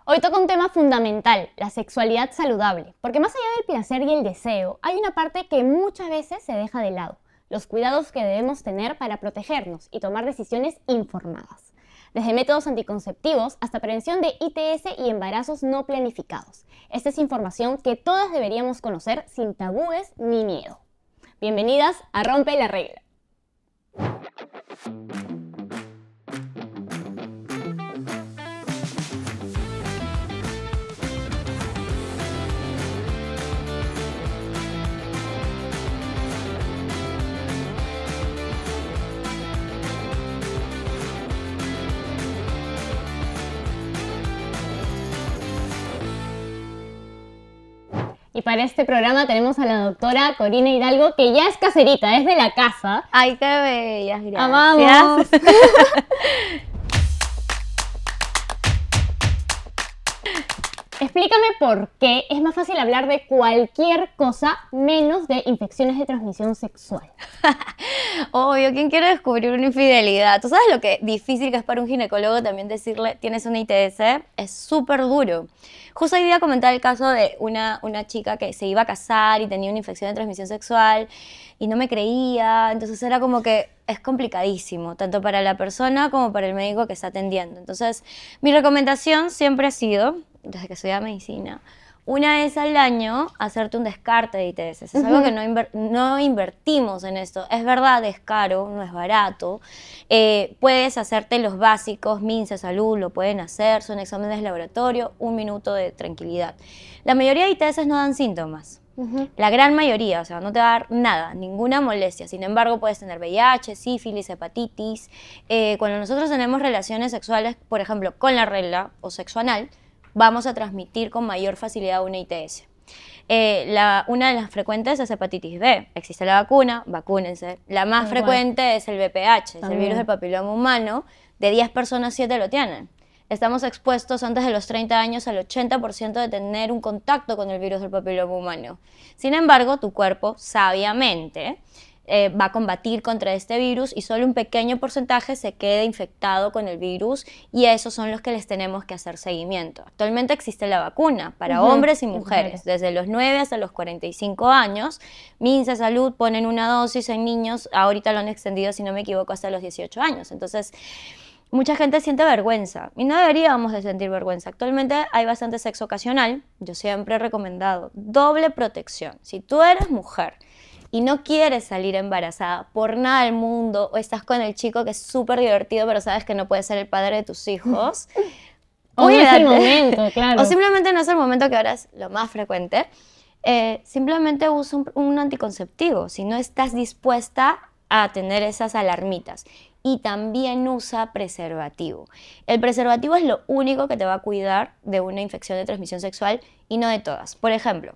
Hoy toca un tema fundamental, la sexualidad saludable, porque más allá del placer y el deseo, hay una parte que muchas veces se deja de lado, los cuidados que debemos tener para protegernos y tomar decisiones informadas. Desde métodos anticonceptivos hasta prevención de ITS y embarazos no planificados. Esta es información que todas deberíamos conocer sin tabúes ni miedo. Bienvenidas a Rompe la Regla. Y para este programa tenemos a la doctora Corina Hidalgo, que ya es caserita, es de la casa. ¡Ay, qué bellas! Gracias. ¡Amamos! Explícame por qué es más fácil hablar de cualquier cosa menos de infecciones de transmisión sexual. Obvio, ¿quién quiere descubrir una infidelidad? ¿Tú sabes lo que difícil que es para un ginecólogo también decirle tienes una ITS? Es súper duro. Justo hoy día comentaba el caso de una chica que se iba a casar y tenía una infección de transmisión sexual y no me creía, entonces era como que es complicadísimo, tanto para la persona como para el médico que está atendiendo. Entonces, mi recomendación siempre ha sido, desde que estudié medicina, una vez al año hacerte un descarte de ITS. Es algo que no invertimos en esto. Es verdad, es caro, no es barato. Puedes hacerte los básicos, MINSA, Salud, lo pueden hacer, son exámenes de laboratorio, 1 minuto de tranquilidad. La mayoría de ITS no dan síntomas. La gran mayoría, o sea, no te va a dar nada, ninguna molestia. Sin embargo, puedes tener VIH, sífilis, hepatitis. Cuando nosotros tenemos relaciones sexuales, por ejemplo, con la regla o sexo anal, vamos a transmitir con mayor facilidad una ITS. Una de las frecuentes es hepatitis B. Existe la vacuna, vacúnense. La más frecuente es el VPH, es el virus del papiloma humano. De 10 personas, 7 lo tienen. Estamos expuestos antes de los 30 años al 80% de tener un contacto con el virus del papiloma humano. Sin embargo, tu cuerpo, sabiamente, va a combatir contra este virus y solo un pequeño porcentaje se queda infectado con el virus y esos son los que les tenemos que hacer seguimiento. Actualmente existe la vacuna para hombres y mujeres, desde los 9 hasta los 45 años. MINSA Salud ponen una dosis en niños, ahorita lo han extendido, si no me equivoco, hasta los 18 años. Entonces, mucha gente siente vergüenza y no deberíamos de sentir vergüenza. Actualmente hay bastante sexo ocasional. Yo siempre he recomendado doble protección. Si tú eres mujer y no quieres salir embarazada por nada del mundo, o estás con el chico que es súper divertido, pero sabes que no puede ser el padre de tus hijos, o no es el momento, claro. O simplemente no es el momento, que ahora es lo más frecuente, simplemente usa un anticonceptivo, si no estás dispuesta a tener esas alarmitas. Y también usa preservativo. El preservativo es lo único que te va a cuidar de una infección de transmisión sexual y no de todas. Por ejemplo,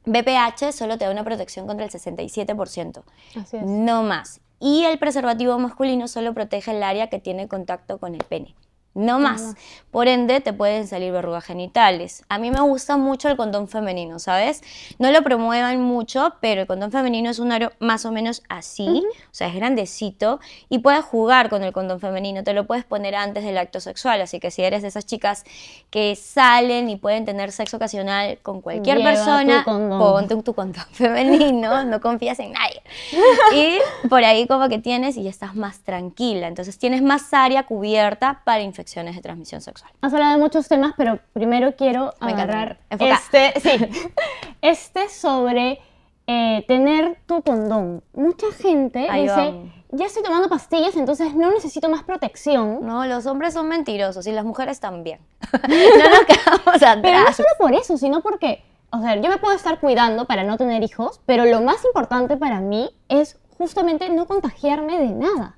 VPH solo te da una protección contra el 67%, Así es. No más. Y el preservativo masculino solo protege el área que tiene contacto con el pene, no más. Por ende, te pueden salir verrugas genitales. A mí me gusta mucho el condón femenino, ¿sabes? No lo promuevan mucho, pero el condón femenino es un aro más o menos así, o sea, es grandecito, y puedes jugar con el condón femenino, te lo puedes poner antes del acto sexual, así que si eres de esas chicas que salen y pueden tener sexo ocasional con cualquier persona, ponte tu condón femenino, no confías en nadie. Y por ahí como que tienes y ya estás más tranquila, entonces tienes más área cubierta para infecciones de transmisión sexual. Has hablado de muchos temas, pero primero quiero agarrar este sobre tener tu condón. Mucha gente dice, ya estoy tomando pastillas, entonces no necesito más protección. No, los hombres son mentirosos y las mujeres también. No nos quedamos atrás. Pero no solo por eso, sino porque, o sea, yo me puedo estar cuidando para no tener hijos, pero lo más importante para mí es justamente no contagiarme de nada.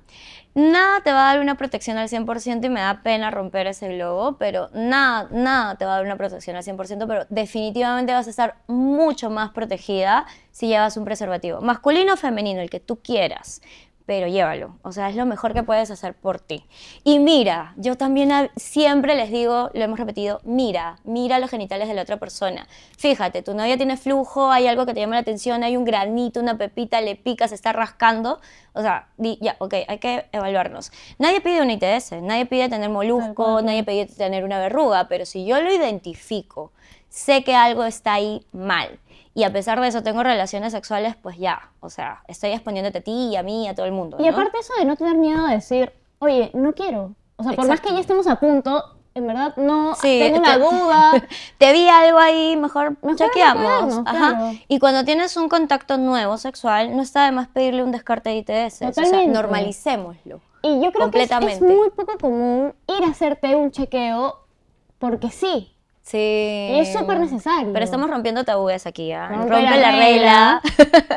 Nada te va a dar una protección al 100% y me da pena romper ese globo, pero nada te va a dar una protección al 100%, pero definitivamente vas a estar mucho más protegida si llevas un preservativo. Masculino o femenino, el que tú quieras. pero llévalo. O sea, es lo mejor que puedes hacer por ti. Y mira, yo también siempre les digo, lo hemos repetido, mira los genitales de la otra persona. Fíjate, tu novia tiene flujo, hay algo que te llama la atención, hay un granito, una pepita, le pica, se está rascando. O sea, ya, ok, hay que evaluarnos. Nadie pide una ITS, nadie pide tener molusco, nadie pide tener una verruga, pero si yo lo identifico, sé que algo está ahí mal, y a pesar de eso tengo relaciones sexuales, pues ya, o sea, estoy exponiéndote a ti y a mí y a todo el mundo, Y aparte eso de no tener miedo de decir, oye, no quiero. O sea, por más que ya estemos a punto, en verdad no, tengo una duda. Te vi algo ahí, mejor chequeamos. Ajá. Claro. Y cuando tienes un contacto nuevo sexual, no está de más pedirle un descarte de ITS. Totalmente. O sea, normalicémoslo. Y yo creo que es muy poco común ir a hacerte un chequeo porque sí. Sí. Y es súper necesario. Pero estamos rompiendo tabúes aquí, ¿eh? Rompe la regla.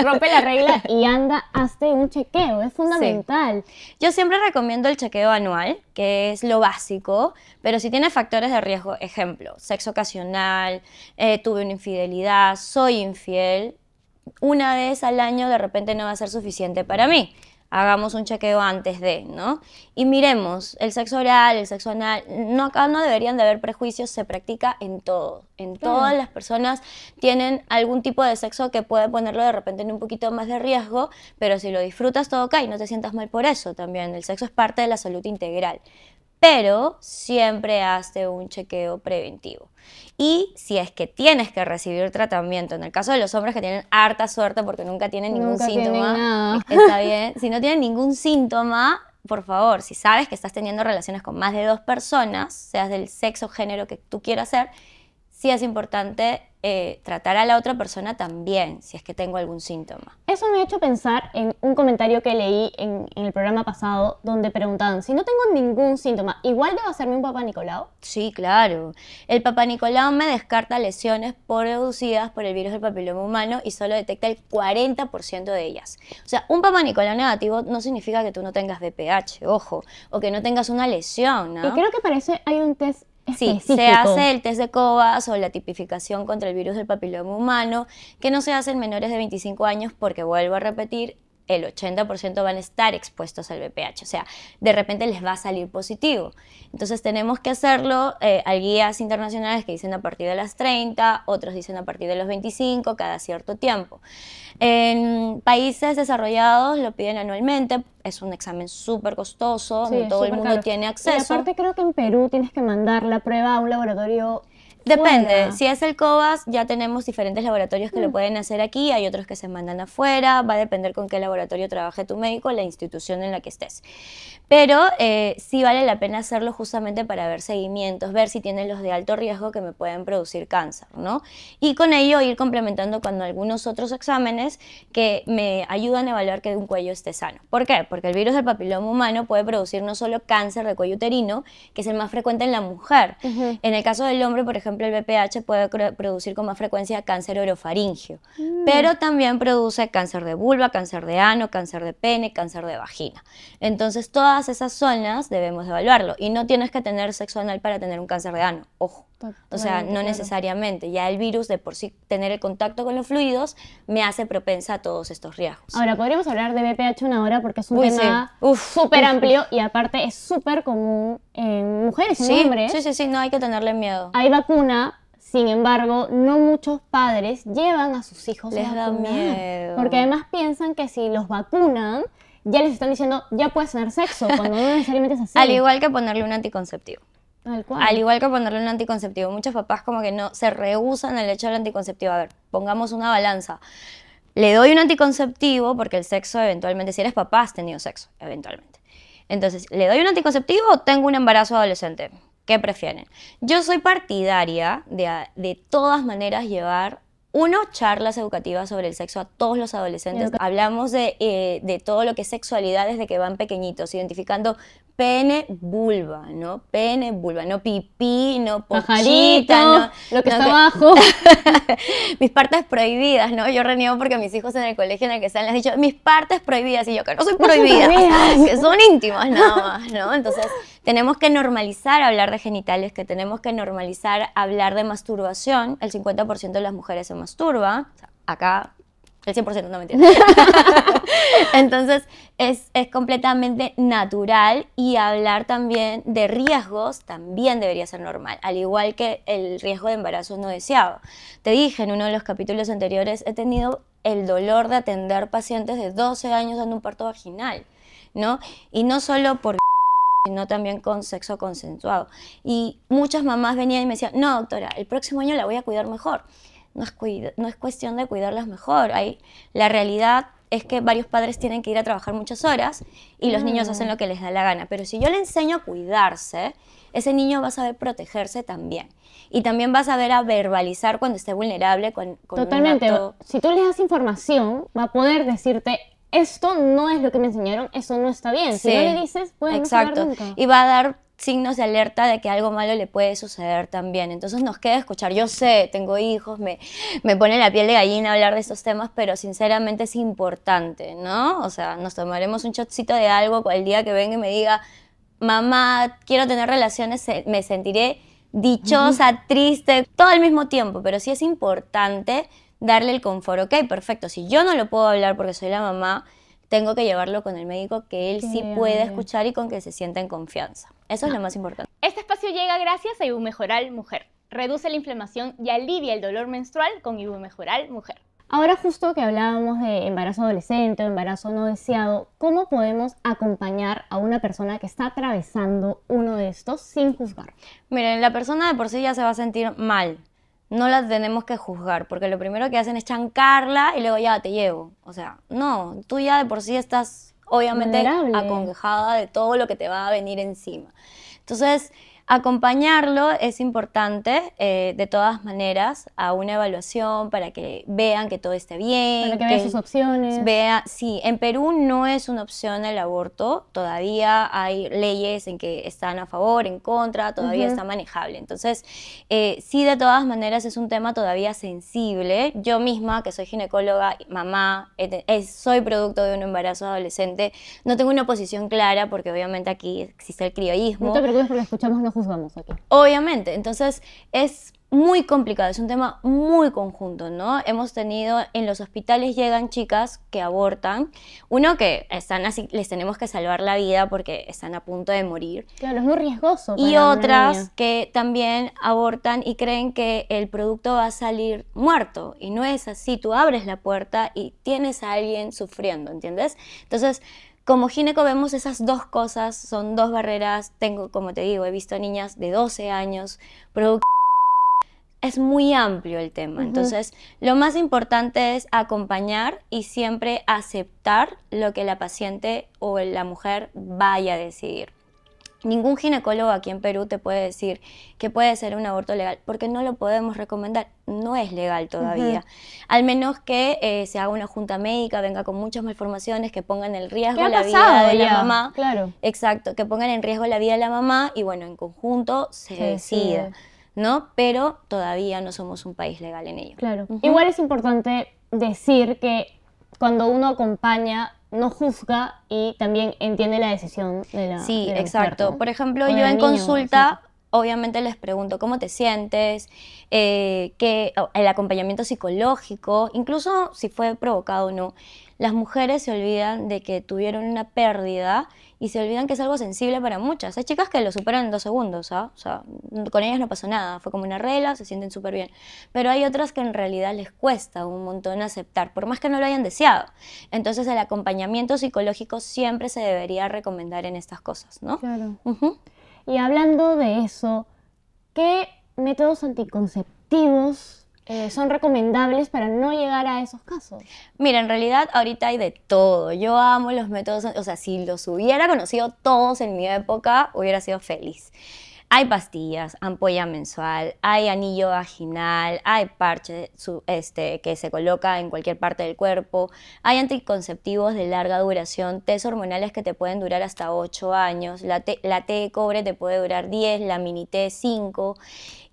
Rompe la regla y anda, hazte un chequeo. Es fundamental. Sí. Yo siempre recomiendo el chequeo anual, que es lo básico, pero si tiene factores de riesgo, ejemplo, sexo ocasional, tuve una infidelidad, soy infiel, una vez al año de repente no va a ser suficiente para mí. Hagamos un chequeo antes de, ¿no? Y miremos, el sexo oral, el sexo anal, acá no deberían de haber prejuicios, se practica en todo. En todas las personas tienen algún tipo de sexo que puede ponerlo de repente en un poquito más de riesgo, pero si lo disfrutas todo ok, no te sientas mal por eso también. El sexo es parte de la salud integral. Pero siempre hazte un chequeo preventivo. Y si es que tienes que recibir tratamiento, en el caso de los hombres que tienen harta suerte porque nunca tienen ningún síntoma, está bien. Si no tienen ningún síntoma, por favor, si sabes que estás teniendo relaciones con más de 2 personas, seas del sexo o género que tú quieras ser, sí es importante tratar a la otra persona también, si es que tengo algún síntoma. Eso me ha hecho pensar en un comentario que leí en el programa pasado, donde preguntaban, si no tengo ningún síntoma, ¿igual debo hacerme un Papá Nicolau? Sí, claro. El Papá Nicolau me descarta lesiones producidas por el virus del papiloma humano y solo detecta el 40% de ellas. O sea, un Papá Nicolau negativo no significa que tú no tengas VPH, ojo, o que no tengas una lesión, ¿no? Y creo que para eso hay un test Sí, específico. se hace el test de Covas o la tipificación contra el virus del papiloma humano, que no se hace en menores de 25 años porque, vuelvo a repetir, el 80% van a estar expuestos al VPH, o sea, de repente les va a salir positivo. Entonces tenemos que hacerlo, hay guías internacionales que dicen a partir de las 30, otros dicen a partir de los 25, cada cierto tiempo. En países desarrollados lo piden anualmente, es un examen súper costoso, Sí, no todo el mundo tiene acceso. Y aparte creo que en Perú tienes que mandar la prueba a un laboratorio. Depende, fuera. si es el Covas ya tenemos diferentes laboratorios que lo pueden hacer aquí, hay otros que se mandan afuera, va a depender con qué laboratorio trabaje tu médico, la institución en la que estés. Pero sí vale la pena hacerlo justamente para ver seguimientos, ver si tienen los de alto riesgo que me pueden producir cáncer, ¿no? Y con ello ir complementando con algunos otros exámenes que me ayudan a evaluar que un cuello esté sano. ¿Por qué? Porque el virus del papiloma humano puede producir no solo cáncer de cuello uterino, que es el más frecuente en la mujer. En el caso del hombre, por ejemplo, el VPH puede producir con más frecuencia cáncer orofaringeo, pero también produce cáncer de vulva, cáncer de ano, cáncer de pene, cáncer de vagina. Entonces, todas esas zonas debemos evaluarlo. Y no tienes que tener sexo anal para tener un cáncer de ano, ojo. O sea, no necesariamente. Ya el virus, de por sí, tener el contacto con los fluidos, me hace propensa a todos estos riesgos. Ahora, podríamos hablar de VPH una hora porque es un tema súper amplio y aparte es súper común en mujeres y en hombres. Sí, no hay que tenerle miedo. Hay vacuna, sin embargo, no muchos padres llevan a sus hijos Les a da vacunar. miedo. Porque además piensan que si los vacunan, ya les están diciendo, ya puedes tener sexo, cuando no necesariamente es así. Al igual que ponerle un anticonceptivo. Al igual que ponerle un anticonceptivo. Muchos papás como que no se rehúsan el hecho del anticonceptivo. A ver, pongamos una balanza. Le doy un anticonceptivo porque el sexo eventualmente, si eres papá, has tenido sexo, eventualmente. Entonces, ¿le doy un anticonceptivo o tengo un embarazo adolescente? ¿Qué prefieren? Yo soy partidaria de todas maneras llevar charlas educativas sobre el sexo a todos los adolescentes. Hablamos de todo lo que es sexualidad desde que van pequeñitos, identificando pene, vulva, ¿no? Pene, vulva, no pipí, no pochita, no, lo que está abajo. Mis partes prohibidas, ¿no? Yo reniego porque mis hijos en el colegio en el que están les han dicho mis partes prohibidas y yo que no soy prohibida, que son íntimas nada más, ¿no? Entonces tenemos que normalizar hablar de genitales, que tenemos que normalizar hablar de masturbación. El 50% de las mujeres se masturba, o sea, acá El 100%, no mentira. Entonces, es completamente natural y hablar también de riesgos también debería ser normal, al igual que el riesgo de embarazo no deseado. Te dije en uno de los capítulos anteriores, he tenido el dolor de atender pacientes de 12 años dando un parto vaginal, ¿no? Y no solo por sino también con sexo consensuado. Y muchas mamás venían y me decían, no, doctora, el próximo año la voy a cuidar mejor. No es cuestión de cuidarlas mejor. La realidad es que varios padres tienen que ir a trabajar muchas horas y los niños hacen lo que les da la gana. Pero si yo le enseño a cuidarse, ese niño va a saber protegerse también. Y también va a saber a verbalizar cuando esté vulnerable con Totalmente. un acto. Si tú le das información, va a poder decirte, esto no es lo que me enseñaron, eso no está bien. Si Sí, no le dices, puede no saber nunca. Y va a dar signos de alerta de que algo malo le puede suceder también. Entonces nos queda escuchar. Yo sé, tengo hijos, me pone la piel de gallina hablar de estos temas, pero sinceramente es importante, ¿no? O sea, nos tomaremos un shotcito de algo el día que venga y me diga, mamá, quiero tener relaciones, me sentiré dichosa, triste, todo al mismo tiempo, pero sí es importante darle el confort. Ok, perfecto, si yo no lo puedo hablar porque soy la mamá, tengo que llevarlo con el médico que él sí puede escuchar y con que se sienta en confianza. Eso es lo más importante. Este espacio llega gracias a Ibumejoral Mujer. Reduce la inflamación y alivia el dolor menstrual con Ibumejoral Mujer. Ahora justo que hablábamos de embarazo adolescente o embarazo no deseado, ¿cómo podemos acompañar a una persona que está atravesando uno de estos sin juzgar? Miren, la persona de por sí ya se va a sentir mal. No la tenemos que juzgar, porque lo primero que hacen es chancarla y luego ya te llevo. O sea, no, tú ya de por sí estás obviamente acongojada de todo lo que te va a venir encima. Entonces, acompañarlo es importante de todas maneras a una evaluación para que vean que todo esté bien. Para que vean sus opciones. Sí, en Perú no es una opción el aborto, todavía hay leyes en que están a favor, en contra, todavía está manejable. Entonces, sí, de todas maneras es un tema todavía sensible. Yo misma, que soy ginecóloga, mamá, soy producto de un embarazo adolescente, no tengo una posición clara porque obviamente aquí existe el criollismo. No te preocupes porque escuchamos, no juzgamos aquí. Obviamente, entonces es muy complicado, es un tema muy conjunto, ¿no? Hemos tenido, en los hospitales llegan chicas que abortan, uno que están así, les tenemos que salvar la vida porque están a punto de morir. Claro, es muy riesgoso. Y otras que también abortan y creen que el producto va a salir muerto, y no es así, tú abres la puerta y tienes a alguien sufriendo, ¿entiendes? Entonces, como gineco vemos esas dos cosas, son dos barreras. Tengo, como te digo, he visto niñas de 12 años, es muy amplio el tema. Entonces, lo más importante es acompañar y siempre aceptar lo que la paciente o la mujer vaya a decidir. Ningún ginecólogo aquí en Perú te puede decir que puede ser un aborto legal, porque no lo podemos recomendar, no es legal todavía. Al menos que se haga una junta médica, venga con muchas malformaciones, que pongan en riesgo la vida de la mamá. Claro. Exacto, que pongan en riesgo la vida de la mamá y bueno, en conjunto se decida, ¿no? Pero todavía no somos un país legal en ello. Claro. Igual es importante decir que cuando uno acompaña, no juzga y también entiende la decisión de la Sí, de la exacto. mujer, ¿no? Por ejemplo, O yo del en niño, consulta, obviamente les pregunto cómo te sientes, el acompañamiento psicológico, incluso si fue provocado o no. Las mujeres se olvidan de que tuvieron una pérdida y se olvidan que es algo sensible para muchas. Hay chicas que lo superan en 2 segundos, ¿ah? O sea, con ellas no pasó nada, fue como una regla, se sienten súper bien. Pero hay otras que en realidad les cuesta un montón aceptar, por más que no lo hayan deseado. Entonces el acompañamiento psicológico siempre se debería recomendar en estas cosas, ¿no? Claro. Y hablando de eso, ¿qué métodos anticonceptivos son recomendables para no llegar a esos casos? Mira, en realidad ahorita hay de todo. Yo amo los métodos, o sea, si los hubiera conocido todos en mi época, hubiera sido feliz. Hay pastillas, ampolla mensual, hay anillo vaginal, hay parche que se coloca en cualquier parte del cuerpo, hay anticonceptivos de larga duración, test hormonales que te pueden durar hasta 8 años, la T de cobre te puede durar 10, la mini T 5,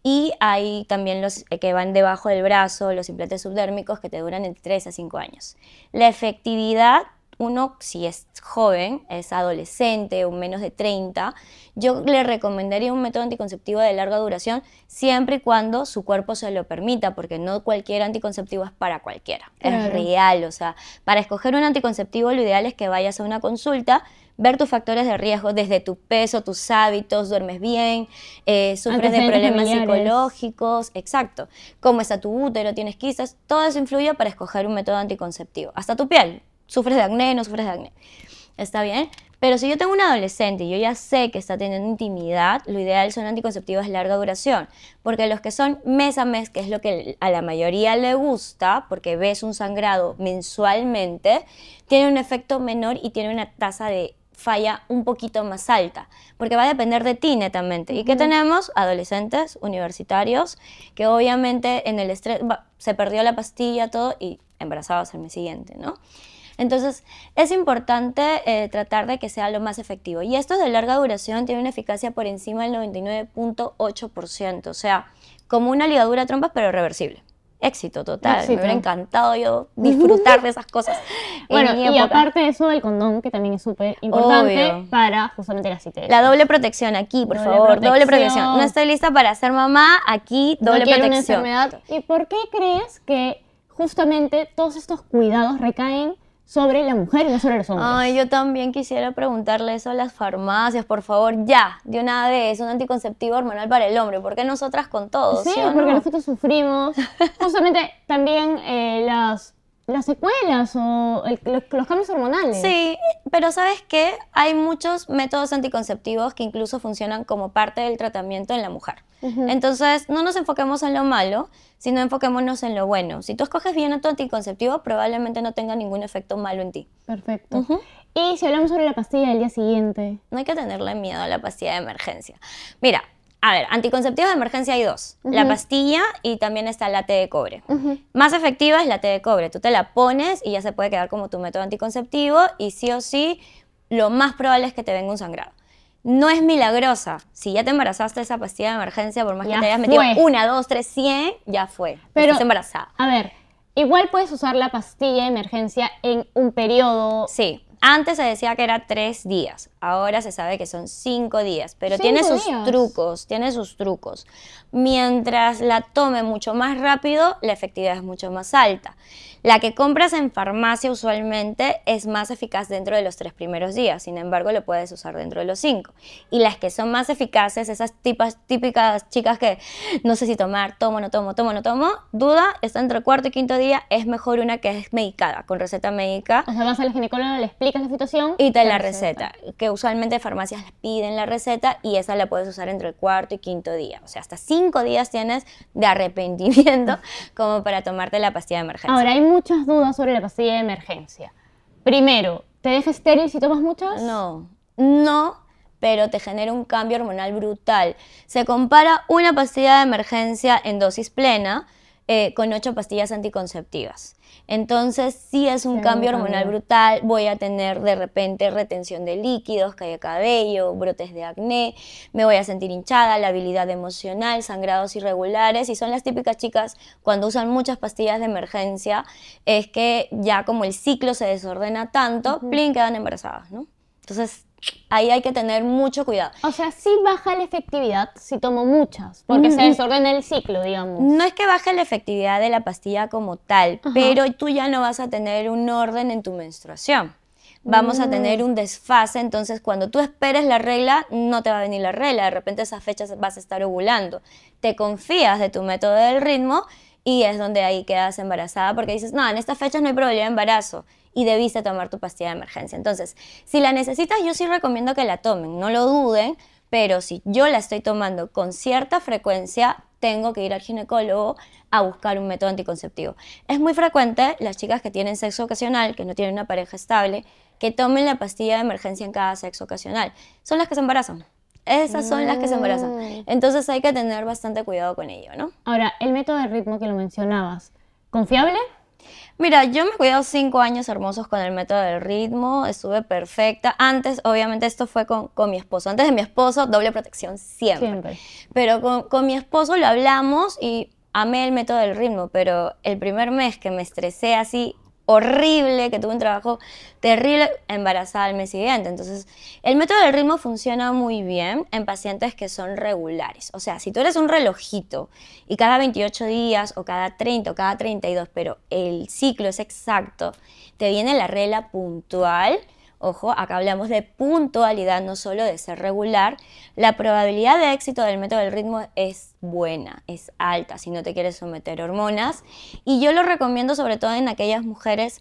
y hay también los que van debajo del brazo, los implantes subdérmicos que te duran entre 3 a 5 años. La efectividad uno, si es joven, es adolescente o menos de 30, yo le recomendaría un método anticonceptivo de larga duración siempre y cuando su cuerpo se lo permita, porque no cualquier anticonceptivo es para cualquiera. Claro. Es real, o sea, para escoger un anticonceptivo lo ideal es que vayas a una consulta, ver tus factores de riesgo desde tu peso, tus hábitos, duermes bien, sufres de Antecedentes problemas familiares. psicológicos, exacto, cómo está tu útero, tienes quistes, todo eso influye para escoger un método anticonceptivo. Hasta tu piel, sufres de acné, no sufres de acné, ¿está bien? Pero si yo tengo un adolescente y yo ya sé que está teniendo intimidad, lo ideal son anticonceptivos de larga duración, porque los que son mes a mes, que es lo que a la mayoría le gusta, porque ves un sangrado mensualmente, tiene un efecto menor y tiene una tasa de falla un poquito más alta, porque va a depender de ti netamente. ¿Y qué tenemos? Adolescentes, universitarios, que obviamente en el estrés se perdió la pastilla, todo, y embarazados al mes siguiente, ¿no? Entonces, es importante tratar de que sea lo más efectivo. Y estos de larga duración tienen una eficacia por encima del 99.8%, o sea, como una ligadura de trompas, pero reversible. Éxito total. Éxito. Me hubiera encantado yo disfrutar de esas cosas. Bueno, en mi y época. aparte de eso, el condón, que también es súper importante Obvio. para justamente las ITS. La doble protección aquí, por Doble favor. Doble protección. protección. No estoy lista para ser mamá, aquí No doble quiero una protección. enfermedad. ¿Y por qué crees que justamente todos estos cuidados recaen sobre la mujer y no sobre los hombres? Ay, yo también quisiera preguntarle eso a las farmacias, por favor, ya, de una vez, un anticonceptivo hormonal para el hombre. ¿Por qué nosotras con todo? Sí, ¿Sí o porque no? nosotros sufrimos justamente también las secuelas o los cambios hormonales. Sí, pero ¿sabes qué? Hay muchos métodos anticonceptivos que incluso funcionan como parte del tratamiento en la mujer. Entonces, no nos enfoquemos en lo malo, sino enfoquémonos en lo bueno. Si tú escoges bien tu anticonceptivo, probablemente no tenga ningún efecto malo en ti. Perfecto. Y si hablamos sobre la pastilla del día siguiente. No hay que tenerle miedo a la pastilla de emergencia. Mira, a ver, anticonceptivos de emergencia hay dos. La pastilla y también está la T de cobre. Más efectiva es la T de cobre. Tú te la pones y ya se puede quedar como tu método anticonceptivo y sí o sí, lo más probable es que te venga un sangrado. No es milagrosa. Si ya te embarazaste esa pastilla de emergencia, por más Ya que te hayas metido fue. 1, 2, 3, 100, ya fue. Pero, Estás embarazada. a ver, igual puedes usar la pastilla de emergencia en un periodo. Sí, antes se decía que era 3 días, ahora se sabe que son 5 días, pero 5 tiene sus días. trucos, tiene sus trucos. Mientras la tome mucho más rápido, la efectividad es mucho más alta. La que compras en farmacia usualmente es más eficaz dentro de los 3 primeros días, sin embargo lo puedes usar dentro de los 5. Y las que son más eficaces, esas típicas chicas que no sé si tomar, tomo, no tomo, tomo, no tomo, duda, está entre el 4º y 5º día, es mejor una que es medicada, con receta médica. O sea, vas al ginecólogo, le explicas la situación Y te la receta, que usualmente farmacias piden la receta y esa la puedes usar entre el 4º y 5º día. O sea, hasta 5 días tienes de arrepentimiento como para tomarte la pastilla de emergencia. Ahora, hay muchas dudas sobre la pastilla de emergencia. Primero, ¿te deja estéril si tomas muchas? No, pero te genera un cambio hormonal brutal. Se compara una pastilla de emergencia en dosis plena con 8 pastillas anticonceptivas. Entonces sí es un Sí, cambio un hormonal cambio. brutal, voy a tener de repente retención de líquidos, caída de cabello, brotes de acné, me voy a sentir hinchada, labilidad emocional, sangrados irregulares y son las típicas chicas cuando usan muchas pastillas de emergencia, es que ya como el ciclo se desordena tanto, plin, quedan embarazadas, ¿no? Entonces ahí hay que tener mucho cuidado. O sea, sí baja la efectividad si tomo muchas, porque se desordena el ciclo, digamos. No es que baje la efectividad de la pastilla como tal, pero tú ya no vas a tener un orden en tu menstruación. Vamos a tener un desfase, entonces cuando tú esperes la regla, no te va a venir la regla, de repente esas fechas vas a estar ovulando. Te confías de tu método del ritmo y es donde ahí quedas embarazada porque dices, no, en estas fechas no hay probabilidad de embarazo y debiste tomar tu pastilla de emergencia. Entonces, si la necesitas, yo sí recomiendo que la tomen, no lo duden, pero si yo la estoy tomando con cierta frecuencia, tengo que ir al ginecólogo a buscar un método anticonceptivo. Es muy frecuente las chicas que tienen sexo ocasional, que no tienen una pareja estable, que tomen la pastilla de emergencia en cada sexo ocasional. Son las que se embarazan. Esas son las que se embarazan. Entonces hay que tener bastante cuidado con ello, ¿no? Ahora, el método de ritmo que lo mencionabas, ¿confiable? Mira, yo me he cuidado 5 años hermosos con el método del ritmo, estuve perfecta. Antes, obviamente, esto fue con mi esposo. Antes de mi esposo, doble protección siempre. Siempre. Pero con mi esposo lo hablamos y amé el método del ritmo, pero el primer mes que me estresé así horrible, que tuve un trabajo terrible, embarazada al mes siguiente. Entonces, el método del ritmo funciona muy bien en pacientes que son regulares. O sea, si tú eres un relojito y cada 28 días o cada 30 o cada 32, pero el ciclo es exacto, te viene la regla puntual. Ojo, acá hablamos de puntualidad, no solo de ser regular. La probabilidad de éxito del método del ritmo es buena, es alta si no te quieres someter a hormonas. Y yo lo recomiendo sobre todo en aquellas mujeres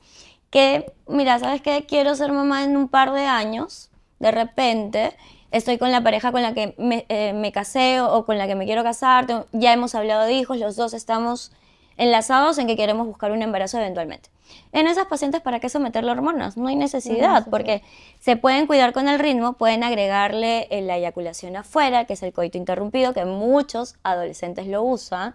que, mira, ¿sabes qué? Quiero ser mamá en un par de años, de repente estoy con la pareja con la que me casé o con la que me quiero casar, ya hemos hablado de hijos, los dos estamos enlazados en que queremos buscar un embarazo eventualmente. En esas pacientes, ¿para qué someterle hormonas? No hay necesidad, porque se pueden cuidar con el ritmo, pueden agregarle la eyaculación afuera, que es el coito interrumpido, que muchos adolescentes lo usan.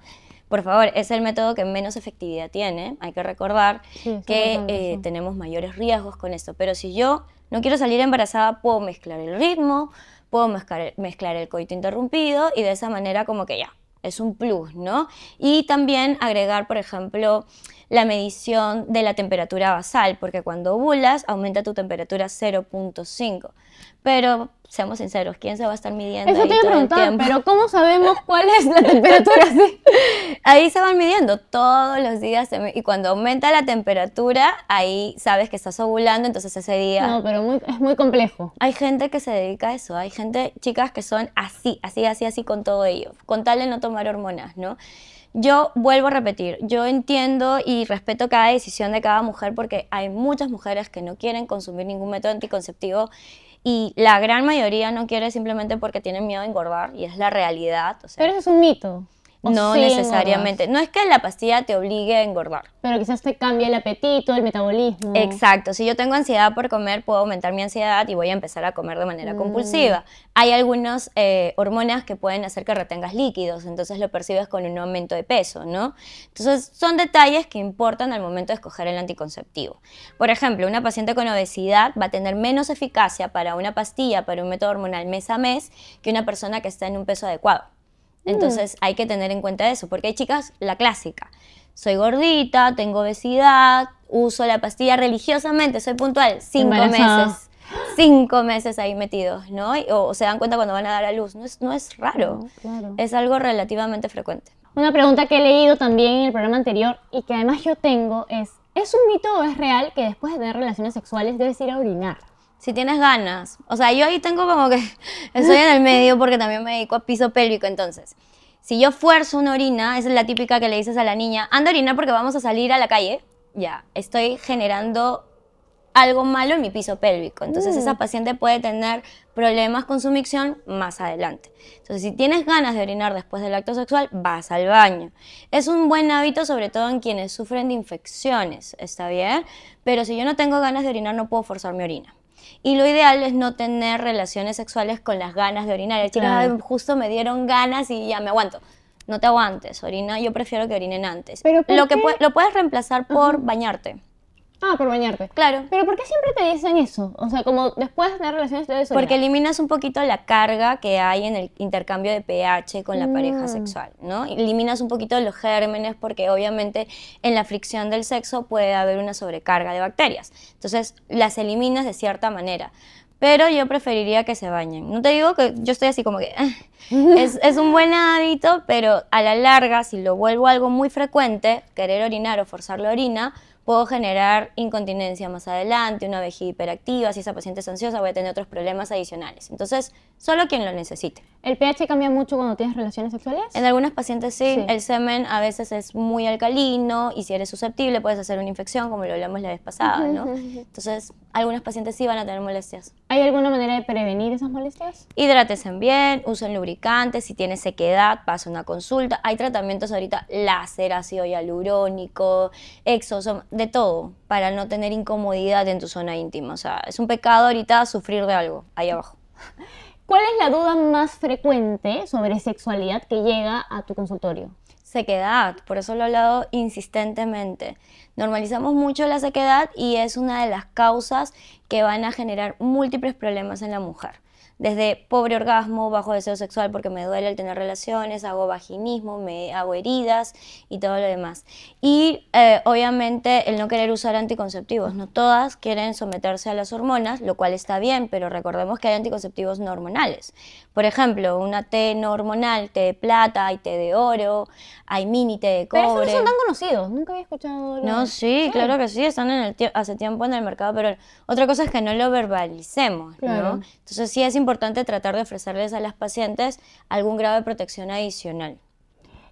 Por favor, es el método que menos efectividad tiene. Hay que recordar que tenemos mayores riesgos con esto. Pero si yo no quiero salir embarazada, puedo mezclar el ritmo, puedo mezclar el coito interrumpido y de esa manera como que ya, es un plus, ¿no? Y también agregar, por ejemplo, la medición de la temperatura basal, porque cuando ovulas aumenta tu temperatura 0.5. Pero seamos sinceros, ¿quién se va a estar midiendo eso ahí te iba a todo el preguntar, tiempo? pero ¿cómo sabemos cuál es la temperatura? Sí. Ahí se van midiendo todos los días y cuando aumenta la temperatura, ahí sabes que estás ovulando, entonces ese día... No, pero es muy complejo. Hay gente que se dedica a eso, hay chicas que son así con todo ello, con tal de no tomar hormonas, ¿no? Yo vuelvo a repetir, yo entiendo y respeto cada decisión de cada mujer porque hay muchas mujeres que no quieren consumir ningún método anticonceptivo y la gran mayoría no quiere simplemente porque tienen miedo a engordar y es la realidad. O sea, Pero eso es un mito. no sí necesariamente. engordas. No es que la pastilla te obligue a engordar. Pero quizás te cambie el apetito, el metabolismo. Exacto, si yo tengo ansiedad por comer, puedo aumentar mi ansiedad y voy a empezar a comer de manera compulsiva. Hay algunas hormonas que pueden hacer que retengas líquidos, entonces lo percibes con un aumento de peso, ¿no? Entonces son detalles que importan al momento de escoger el anticonceptivo. Por ejemplo, una paciente con obesidad va a tener menos eficacia para una pastilla, para un método hormonal mes a mes, que una persona que está en un peso adecuado. Entonces hay que tener en cuenta eso, porque hay chicas, la clásica, soy gordita, tengo obesidad, uso la pastilla religiosamente, soy puntual, 5 meses. 5 meses ahí metidos, ¿no? O se dan cuenta cuando van a dar a luz. No es raro, No, claro. es algo relativamente frecuente. Una pregunta que he leído también en el programa anterior y que además yo tengo ¿es un mito o es real que después de tener relaciones sexuales debes ir a orinar? Si tienes ganas, o sea, yo ahí tengo como que estoy en el medio porque también me dedico a piso pélvico, entonces, si yo fuerzo una orina, esa es la típica que le dices a la niña, anda a orinar porque vamos a salir a la calle, ya, estoy generando algo malo en mi piso pélvico, entonces esa paciente puede tener problemas con su micción más adelante. Entonces, si tienes ganas de orinar después del acto sexual, vas al baño. Es un buen hábito, sobre todo en quienes sufren de infecciones, ¿está bien? Pero si yo no tengo ganas de orinar, no puedo forzar mi orina. Y lo ideal es no tener relaciones sexuales con las ganas de orinar. El chico, Claro. justo me dieron ganas y ya me aguanto. No te aguantes, orina. Yo prefiero que orinen antes. ¿Pero por Lo qué? puedes reemplazar por bañarte. Ah, por bañarte. Claro. ¿Pero por qué siempre te dicen eso? O sea, como después de tener relaciones debes orinar. Porque eliminas un poquito la carga que hay en el intercambio de pH con la pareja sexual, ¿no? Eliminas un poquito los gérmenes porque obviamente en la fricción del sexo puede haber una sobrecarga de bacterias. Entonces las eliminas de cierta manera. Pero yo preferiría que se bañen. No te digo que yo estoy así como que... es un buen hábito, pero a la larga, si lo vuelvo algo muy frecuente, querer orinar o forzar la orina, puedo generar incontinencia más adelante, una vejiga hiperactiva, si esa paciente es ansiosa voy a tener otros problemas adicionales. Entonces, solo quien lo necesite. ¿El pH cambia mucho cuando tienes relaciones sexuales? En algunas pacientes sí, Sí. el semen a veces es muy alcalino y si eres susceptible puedes hacer una infección, como lo hablamos la vez pasada, ¿no? Entonces, algunas pacientes sí van a tener molestias. ¿Hay alguna manera de prevenir esas molestias? Hidrátese bien, usen lubricantes, si tienes sequedad, pasa una consulta. Hay tratamientos ahorita, láser, ácido hialurónico, exosoma, de todo, para no tener incomodidad en tu zona íntima. O sea, es un pecado ahorita sufrir de algo ahí abajo. ¿Cuál es la duda más frecuente sobre sexualidad que llega a tu consultorio? Sequedad, por eso lo he hablado insistentemente. Normalizamos mucho la sequedad y es una de las causas que van a generar múltiples problemas en la mujer. desde pobre orgasmo, bajo deseo sexual porque me duele al tener relaciones, hago vaginismo, me hago heridas y todo lo demás. Y obviamente el no querer usar anticonceptivos, no todas quieren someterse a las hormonas, lo cual está bien, pero recordemos que hay anticonceptivos no hormonales. Por ejemplo, una té no hormonal, té de plata, hay té de oro, hay mini té de cobre. Pero esos no son tan conocidos, nunca había escuchado. No, sí, claro que sí, están hace tiempo en el mercado, pero otra cosa es que no lo verbalicemos, Claro. ¿no? Entonces sí es importante tratar de ofrecerles a las pacientes algún grado de protección adicional.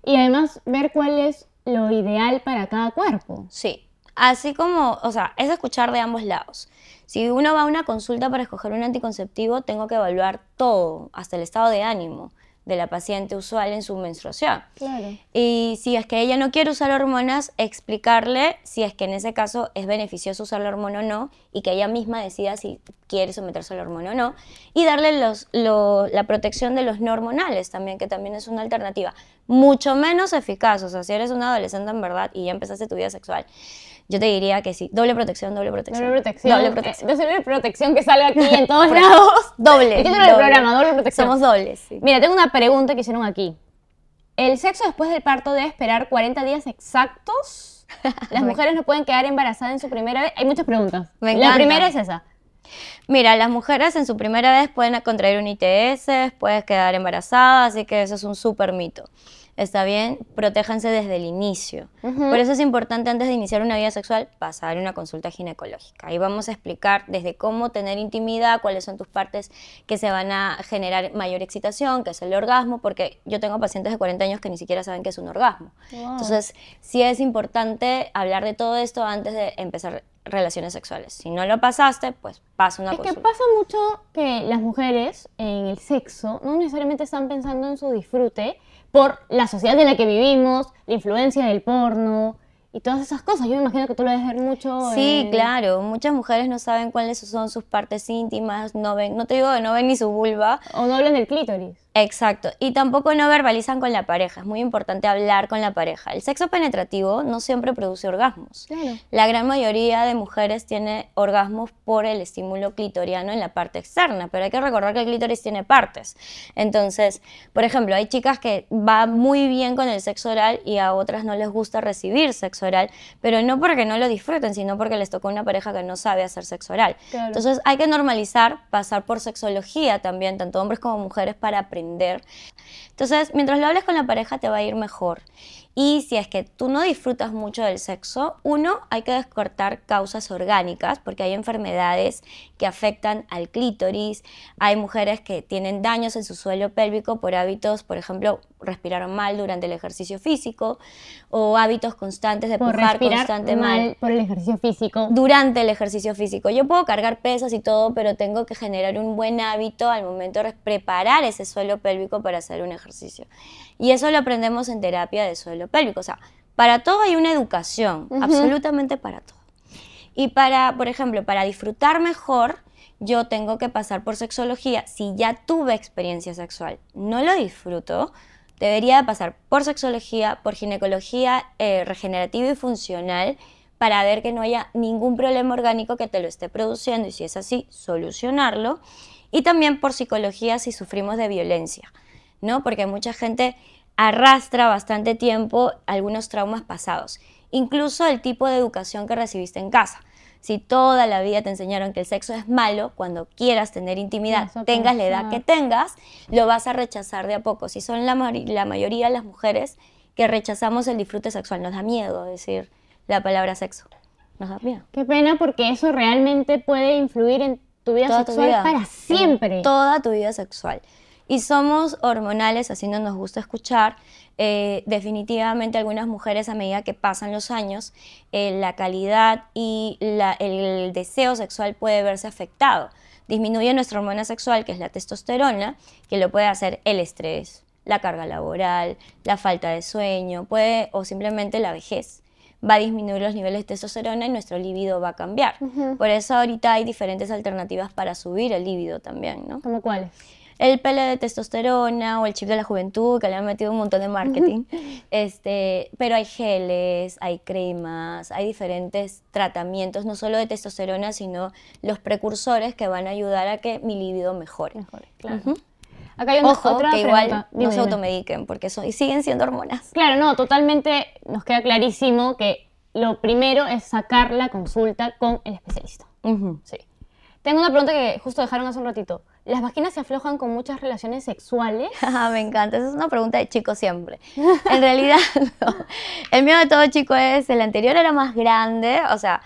Y además ver cuál es lo ideal para cada cuerpo. Sí, así como, o sea, es escuchar de ambos lados. Si uno va a una consulta para escoger un anticonceptivo, tengo que evaluar todo, hasta el estado de ánimo de la paciente usual en su menstruación. Claro. Y si es que ella no quiere usar hormonas, explicarle si es que en ese caso es beneficioso usar la hormona o no y que ella misma decida si quiere someterse a la hormona o no y darle la protección de los no hormonales también, que también es una alternativa mucho menos eficaz. O sea, si eres un adolescente en verdad y ya empezaste tu vida sexual, yo te diría que sí, doble protección, doble protección. Doble protección. Doble protección. Doble protección que salga aquí en todos lados. Doble. El título del programa, doble protección. Somos dobles, sí. Mira, tengo una pregunta que hicieron aquí. ¿El sexo después del parto debe esperar 40 días exactos? ¿Las mujeres no pueden quedar embarazadas en su primera vez? Hay muchas preguntas. Me La encanta. primera es esa. Mira, las mujeres en su primera vez pueden contraer un ITS, puedes quedar embarazada, así que eso es un súper mito. Está bien, protéjanse desde el inicio. Por eso es importante antes de iniciar una vida sexual pasar una consulta ginecológica. Ahí vamos a explicar desde cómo tener intimidad, cuáles son tus partes que se van a generar mayor excitación, qué es el orgasmo, porque yo tengo pacientes de 40 años que ni siquiera saben qué es un orgasmo. Wow. Entonces, sí es importante hablar de todo esto antes de empezar relaciones sexuales. Si no lo pasaste, pues pasa una Es que consulta. pasa mucho que las mujeres en el sexo no necesariamente están pensando en su disfrute por la sociedad en la que vivimos, la influencia del porno y todas esas cosas. Yo me imagino que tú lo debes ver mucho. Sí, claro. Muchas mujeres no saben cuáles son sus partes íntimas, no ven, no te digo que no ven ni su vulva. O no hablan del clítoris. Exacto. Y tampoco no verbalizan con la pareja. Es muy importante hablar con la pareja. El sexo penetrativo no siempre produce orgasmos. Claro. La gran mayoría de mujeres tiene orgasmos por el estímulo clitoriano en la parte externa, pero hay que recordar que el clítoris tiene partes. Entonces, por ejemplo, hay chicas que va muy bien con el sexo oral y a otras no les gusta recibir sexo oral, pero no porque no lo disfruten, sino porque les tocó una pareja que no sabe hacer sexo oral. Claro. Entonces, hay que normalizar pasar por sexología también, tanto hombres como mujeres, para aprender. Entonces, mientras lo hables con la pareja te va a ir mejor. Y si es que tú no disfrutas mucho del sexo, uno, hay que descartar causas orgánicas, porque hay enfermedades que afectan al clítoris, hay mujeres que tienen daños en su suelo pélvico por hábitos, por ejemplo, respirar mal durante el ejercicio físico, o hábitos constantes de Por pujar respirar constantemente mal por el ejercicio físico. durante el ejercicio físico. Yo puedo cargar pesas y todo, pero tengo que generar un buen hábito al momento de preparar ese suelo pélvico para hacer un ejercicio. Y eso lo aprendemos en terapia de suelo pélvico. O sea, para todo hay una educación, absolutamente para todo. Y para, por ejemplo, para disfrutar mejor, yo tengo que pasar por sexología. Si ya tuve experiencia sexual, no lo disfruto, debería pasar por sexología, por ginecología regenerativa y funcional, para ver que no haya ningún problema orgánico que te lo esté produciendo y si es así, solucionarlo. Y también por psicología si sufrimos de violencia, ¿no? Porque mucha gente arrastra bastante tiempo algunos traumas pasados, incluso el tipo de educación que recibiste en casa. Si toda la vida te enseñaron que el sexo es malo, cuando quieras tener intimidad, Vas a tengas la edad pensar. que tengas, lo vas a rechazar de a poco. Si son la mayoría de las mujeres que rechazamos el disfrute sexual, nos da miedo decir la palabra sexo, nos da miedo. Qué pena, porque eso realmente puede influir en tu vida Toda tu sexual vida. para siempre. Toda tu vida sexual. Y somos hormonales, así no nos gusta escuchar. Definitivamente algunas mujeres, a medida que pasan los años, la calidad y el deseo sexual puede verse afectado. Disminuye nuestra hormona sexual, que es la testosterona, que lo puede hacer el estrés, la carga laboral, la falta de sueño, o simplemente la vejez. Va a disminuir los niveles de testosterona y nuestro líbido va a cambiar. Por eso ahorita hay diferentes alternativas para subir el líbido también, ¿no? ¿Cómo cuáles? el pele de testosterona o el chip de la juventud, que le han metido un montón de marketing. Pero hay geles, hay cremas, hay diferentes tratamientos, no solo de testosterona, sino los precursores que van a ayudar a que mi libido mejore. Claro. Ujú. Acá hay una, Ojo, otra que pregunta. igual Dime, no se dime. automediquen, porque siguen siendo hormonas. Claro, no, totalmente nos queda clarísimo que lo primero es sacar la consulta con el especialista. Ujú. Sí. Tengo una pregunta que justo dejaron hace un ratito. ¿Las vaginas se aflojan con muchas relaciones sexuales? Me encanta, esa es una pregunta de chico siempre. En realidad, no. El mío de todo chico es, el anterior era más grande, o sea,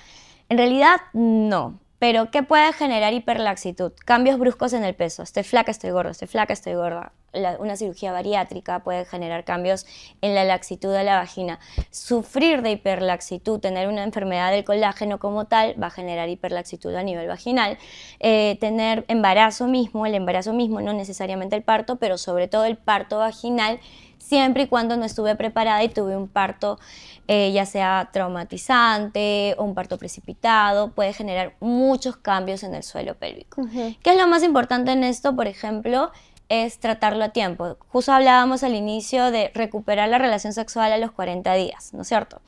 en realidad no. Pero ¿qué puede generar hiperlaxitud? Cambios bruscos en el peso. Estoy flaca, estoy gorda, estoy flaca, estoy gorda. Una cirugía bariátrica puede generar cambios en la laxitud de la vagina. Sufrir de hiperlaxitud, tener una enfermedad del colágeno como tal, va a generar hiperlaxitud a nivel vaginal. Tener embarazo mismo, el embarazo mismo, no necesariamente el parto, pero sobre todo el parto vaginal, siempre y cuando no estuve preparada y tuve un parto ya sea traumatizante o un parto precipitado, puede generar muchos cambios en el suelo pélvico. ¿Qué es lo más importante en esto? Por ejemplo, es tratarlo a tiempo. Justo hablábamos al inicio de recuperar la relación sexual a los 40 días, ¿no es cierto?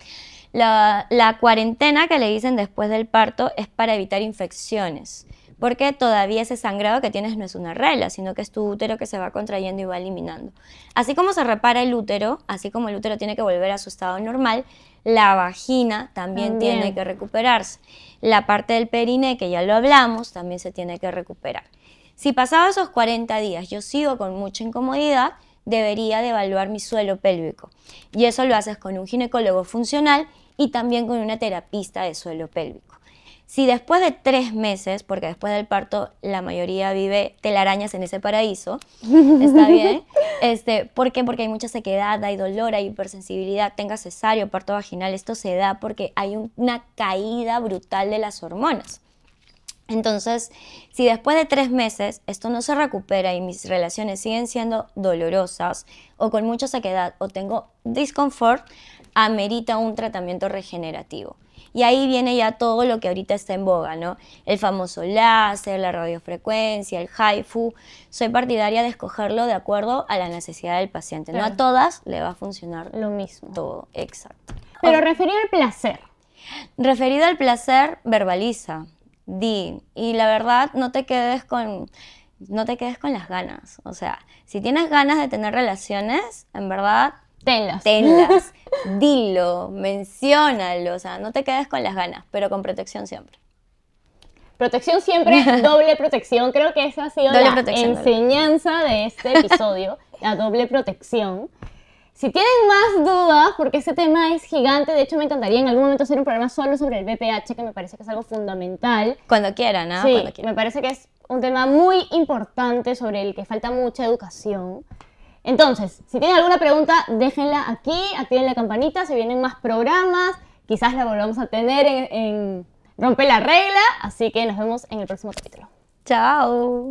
La cuarentena que le dicen después del parto es para evitar infecciones, porque todavía ese sangrado que tienes no es una regla, sino que es tu útero que se va contrayendo y va eliminando. Así como se repara el útero, así como el útero tiene que volver a su estado normal, la vagina también tiene que recuperarse. La parte del periné, que ya lo hablamos, también se tiene que recuperar. Si pasado esos 40 días yo sigo con mucha incomodidad, debería de evaluar mi suelo pélvico. Y eso lo haces con un ginecólogo funcional y también con una terapista de suelo pélvico. Si después de 3 meses, porque después del parto la mayoría vive telarañas en ese paraíso, ¿está bien? ¿Por qué? Porque hay mucha sequedad, hay dolor, hay hipersensibilidad, tenga cesárea o parto vaginal, esto se da porque hay una caída brutal de las hormonas. Entonces, si después de 3 meses esto no se recupera y mis relaciones siguen siendo dolorosas o con mucha sequedad o tengo disconfort, amerita un tratamiento regenerativo. Y ahí viene ya todo lo que ahorita está en boga, ¿no? El famoso láser, la radiofrecuencia, el HIFU. Soy partidaria de escogerlo de acuerdo a la necesidad del paciente. Claro. No a todas le va a funcionar Lo mismo. todo, exacto. Pero referido al placer. Referido al placer, verbaliza, di. Y la verdad, no te quedes con las ganas. O sea, si tienes ganas de tener relaciones, en verdad, Tenlas. tenlas. Dilo, menciónalo, o sea, no te quedes con las ganas, pero con protección siempre. Protección siempre, doble protección. Creo que esa ha sido Doble la protección, enseñanza de este episodio, la doble protección. Si tienen más dudas, porque este tema es gigante, de hecho me encantaría en algún momento hacer un programa solo sobre el BPH, que me parece que es algo fundamental. Cuando quieran, ¿no? Sí, Cuando quieran. me parece que es un tema muy importante sobre el que falta mucha educación. Entonces, si tienen alguna pregunta, déjenla aquí, activen la campanita, se vienen más programas, quizás la volvamos a tener en Rompe la Regla, así que nos vemos en el próximo capítulo. Chao.